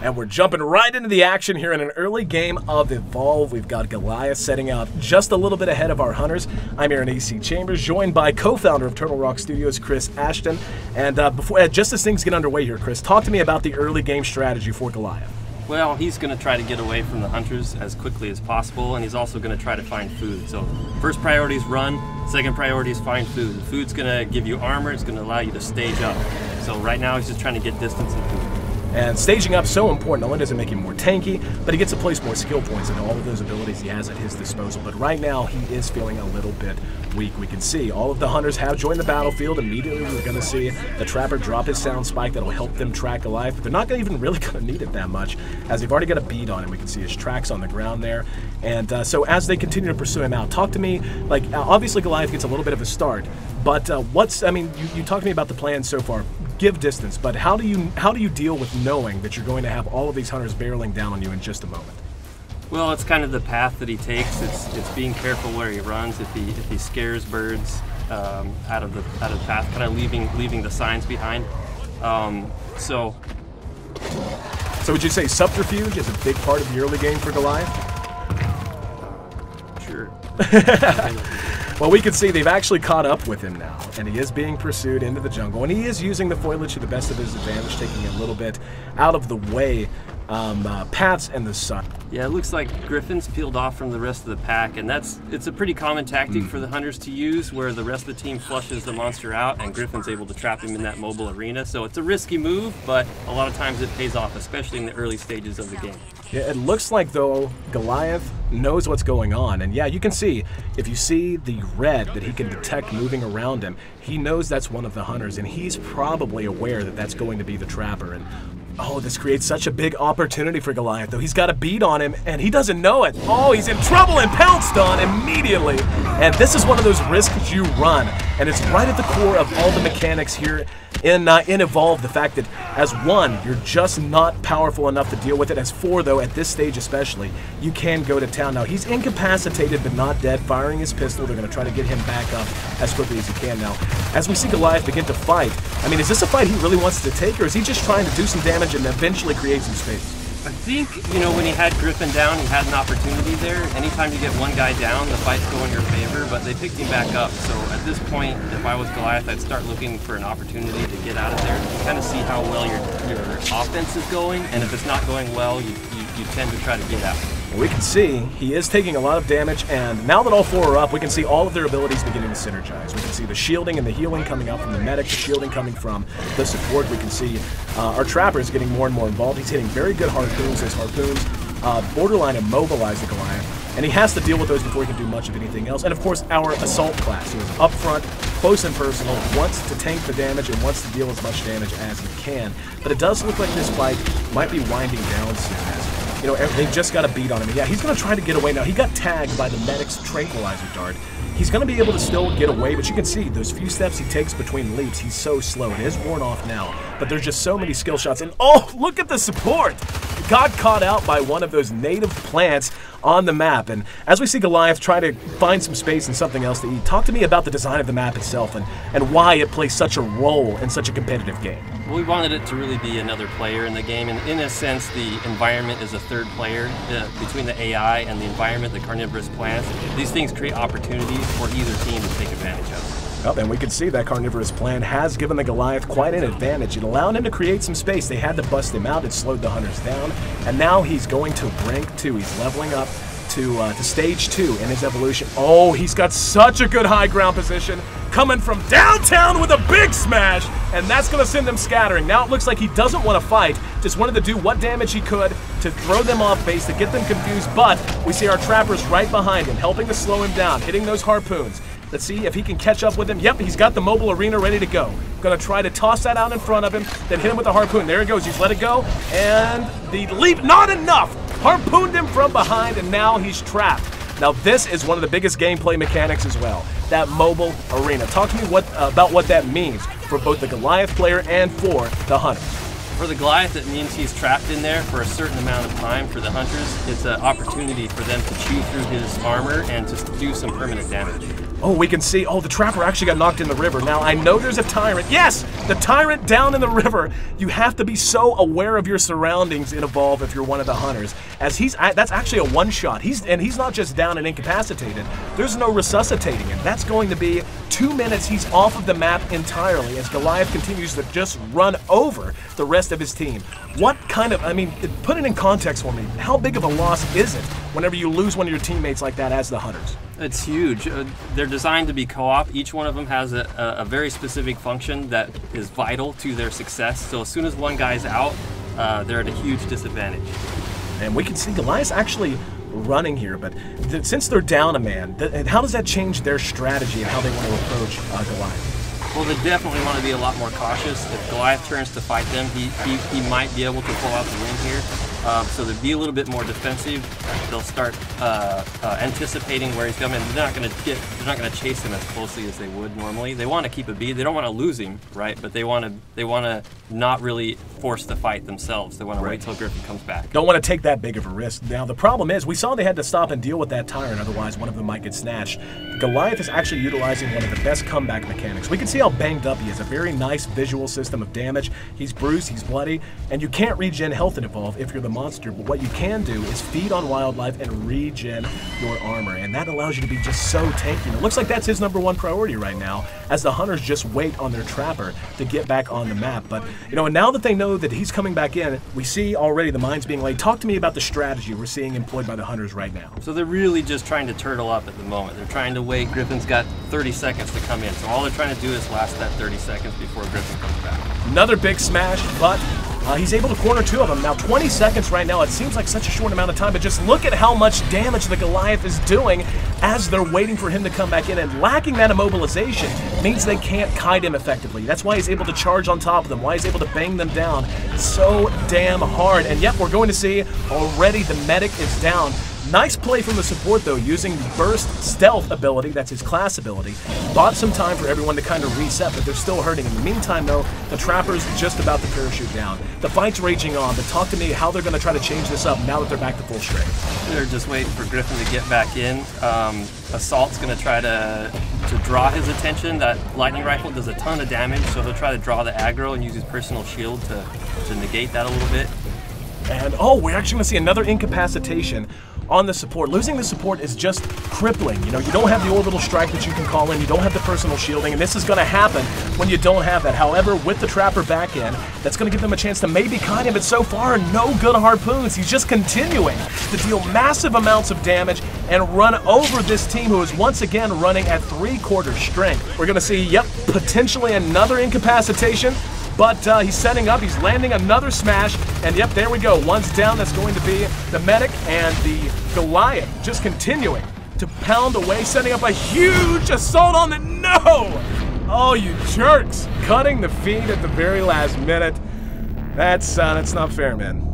And we're jumping right into the action here in an early game of Evolve. We've got Goliath setting out just a little bit ahead of our hunters. I'm Aaron AC Chambers, joined by co-founder of Turtle Rock Studios, Chris Ashton. And just as things get underway here, Chris, talk to me about the early game strategy for Goliath. Well, he's going to try to get away from the hunters as quickly as possible, and he's also going to try to find food. So first priority is run, second priority is find food. The food's going to give you armor, it's going to allow you to stage up. So right now he's just trying to get distance and food. And staging up so important. Not only does it make him more tanky, but he gets to place more skill points into all of those abilities he has at his disposal. But right now, he is feeling a little bit weak. We can see all of the hunters have joined the battlefield. Immediately, we're going to see the Trapper drop his sound spike that'll help them track Goliath. But they're not even really going to need it that much, as they've already got a bead on him. We can see his tracks on the ground there. And so as they continue to pursue him out, talk to me, like, obviously Goliath gets a little bit of a start. But you talked to me about the plan so far. Give distance, but how do you deal with knowing that you're going to have all of these hunters barreling down on you in just a moment? Well, it's kind of the path that he takes. It's being careful where he runs. If he scares birds out of the path, kind of leaving the signs behind. So would you say subterfuge is a big part of the early game for Goliath? Sure. Well, we can see they've actually caught up with him now, and he is being pursued into the jungle, and he is using the foliage to the best of his advantage, taking a little bit out of the way paths and the sun. Yeah, it looks like Griffin's peeled off from the rest of the pack, and it's a pretty common tactic for the hunters to use, where the rest of the team flushes the monster out, and Griffin's able to trap him in that mobile arena. So it's a risky move, but a lot of times it pays off, especially in the early stages of the game. Yeah, it looks like, though, Goliath knows what's going on. And yeah, you can see, if you see the red that he can detect moving around him, he knows that's one of the hunters, and he's probably aware that that's going to be the Trapper. And oh, this creates such a big opportunity for Goliath, though. He's got a bead on him, and he doesn't know it. Oh, he's in trouble and pounced on immediately. And this is one of those risks you run, and it's right at the core of all the mechanics here in Evolve. The fact that as one, you're just not powerful enough to deal with it. As four, though, at this stage especially, you can go to town. Now, he's incapacitated but not dead, firing his pistol. They're going to try to get him back up as quickly as he can now. As we see Goliath begin to fight, I mean, is this a fight he really wants to take, or is he just trying to do some damage and eventually create some space? I think, when he had Griffin down, he had an opportunity there. Anytime you get one guy down, the fights go in your favor, but they picked him back up. So at this point, if I was Goliath, I'd start looking for an opportunity to get out of there. You kind of see how well your offense is going, and if it's not going well, you tend to try to get out. We can see he is taking a lot of damage, and now that all four are up, we can see all of their abilities beginning to synergize. We can see the shielding and the healing coming out from the medic, the shielding coming from the support. We can see our Trapper is getting more and more involved. He's hitting very good harpoons. His harpoons borderline immobilize the Goliath, and he has to deal with those before he can do much of anything else. And of course, our assault class, who is up front, close and personal, wants to tank the damage and wants to deal as much damage as he can. But it does look like this fight might be winding down soon, as they've just got a beat on him. Yeah, he's going to try to get away now. He got tagged by the medic's tranquilizer dart. He's going to be able to still get away, but you can see those few steps he takes between leaps, he's so slow. It is worn off now, but there's just so many skill shots. And oh, look at the support! Got caught out by one of those native plants on the map. And as we see Goliath try to find some space and something else to eat, talk to me about the design of the map itself and why it plays such a role in such a competitive game. Well, we wanted it to really be another player in the game, and in a sense, the environment is a third player between the AI and the environment, the carnivorous plants. These things create opportunities for either team to take advantage of. Oh, and we can see that carnivorous plan has given the Goliath quite an advantage. It allowed him to create some space. They had to bust him out. It slowed the hunters down, and now he's going to rank 2. He's leveling up to stage 2 in his evolution. Oh, he's got such a good high ground position, coming from downtown with a big smash, and that's going to send them scattering. Now it looks like he doesn't want to fight, just wanted to do what damage he could to throw them off base, to get them confused, but we see our Trappers right behind him, helping to slow him down, hitting those harpoons. Let's see if he can catch up with him. Yep, he's got the mobile arena ready to go. Gonna try to toss that out in front of him, then hit him with the harpoon. There he goes, he's let it go, and the leap, not enough! Harpooned him from behind, and now he's trapped. Now this is one of the biggest gameplay mechanics as well, that mobile arena. Talk to me about what that means for both the Goliath player and for the hunter. For the Goliath, it means he's trapped in there for a certain amount of time. For the hunters, it's an opportunity for them to chew through his armor and to do some permanent damage. Oh, we can see, oh, the Trapper actually got knocked in the river. Now, I know there's a Tyrant. Yes, the Tyrant down in the river. You have to be so aware of your surroundings in Evolve if you're one of the hunters. As that's actually a one-shot. He's not just down and incapacitated. There's no resuscitating him. That's going to be 2 minutes. He's off of the map entirely as Goliath continues to just run over the rest of his team. What kind of, I mean, put it in context for me. How big of a loss is it whenever you lose one of your teammates like that as the hunters? It's huge. They're designed to be co-op. Each one of them has a very specific function that is vital to their success. So as soon as one guy's out, they're at a huge disadvantage. And we can see Goliath actually running here, but since they're down a man, how does that change their strategy and how they want to approach Goliath? Well, they definitely want to be a lot more cautious. If Goliath turns to fight them, he might be able to pull out the win here. So they'll be a little bit more defensive. They'll start anticipating where he's coming. They're not going to chase him as closely as they would normally. They want to keep a beat. They don't want to lose him, right? But they want to not really force the fight themselves. They want to wait till Griffin comes back. Don't want to take that big of a risk. Now the problem is, we saw they had to stop and deal with that Tyrant, otherwise one of them might get snatched. Goliath is actually utilizing one of the best comeback mechanics. We can see how banged up he is. A very nice visual system of damage. He's bruised, he's bloody, and you can't regen health in Evolve if you're the monster, but what you can do is feed on wildlife and regen your armor, and that allows you to be just so tanky. And it looks like that's his #1 priority right now, as the hunters just wait on their Trapper to get back on the map. But, you know, and now that they know that he's coming back in, we see already the mines being laid. Talk to me about the strategy we're seeing employed by the hunters right now. So they're really just trying to turtle up at the moment. They're trying to wait. Griffin's got 30 seconds to come in, so all they're trying to do is last that 30 seconds before Griffin comes back. Another big smash, but he's able to corner 2 of them. Now 20 seconds right now, it seems like such a short amount of time, but just look at how much damage the Goliath is doing as they're waiting for him to come back in, and lacking that immobilization means they can't kite him effectively. That's why he's able to charge on top of them, why he's able to bang them down so damn hard. And yep, we're going to see already the medic is down. Nice play from the support though, using the burst stealth ability, that's his class ability. Bought some time for everyone to kind of reset, but they're still hurting. In the meantime though, the Trapper's just about to parachute down. The fight's raging on, but talk to me how they're going to try to change this up now that they're back to full strength. They're just waiting for Griffin to get back in. Assault's going to try to draw his attention. That lightning rifle does a ton of damage, so he'll try to draw the aggro and use his personal shield to negate that a little bit. And oh, we're actually going to see another incapacitation on the support. Losing the support is just crippling. You know, you don't have the orbital strike that you can call in, you don't have the personal shielding, and this is going to happen when you don't have that. However, with the Trapper back in, that's going to give them a chance to maybe kite him, but so far, no good harpoons. He's just continuing to deal massive amounts of damage and run over this team who is once again running at 3/4 strength. We're going to see, yep, potentially another incapacitation. But he's setting up, he's landing another smash, and yep, there we go. One's down, that's going to be the medic, and the Goliath just continuing to pound away, setting up a huge assault on the, no! Oh, you jerks! Cutting the feed at the very last minute. That's not fair, man.